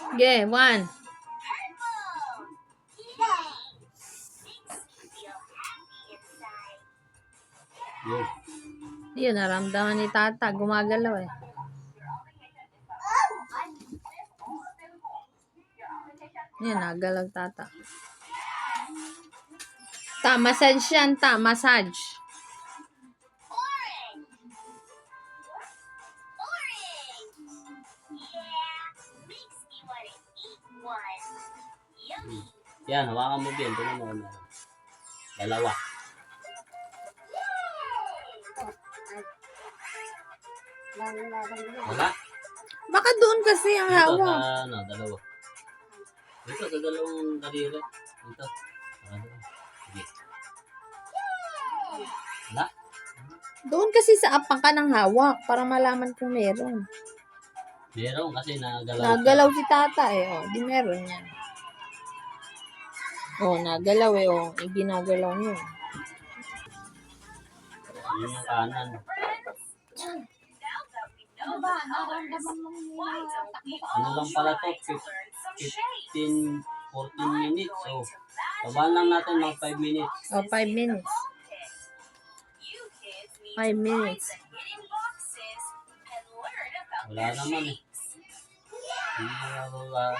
Okay, one. Yun. Yun, naramdaman ni Tata. Gumagalaw eh. Yun, nagalaw Tata. Massage yan, massage. Yan, hawakan mo din. Tingnan mo. Dalawa. Wala? Baka doon kasi ang Dito hawak. sa, ano, dalawa. Dito sa dalawang daliri. Dito. Sige. Wala? Doon kasi sa apang ka ng hawak para malaman kung meron. Meron kasi nagalaw. Nagalaw si Tata eh. Oh, di meron yan. Oh, nagalaw eh. Oh, ginagalaw niyo. Yun yung kanan. Ano lang pala to? 15, 14 minutes. So, babaan lang natin mga 5 minutes. Oh, 5 minutes. 5 minutes. Wala naman eh. Hindi na wala.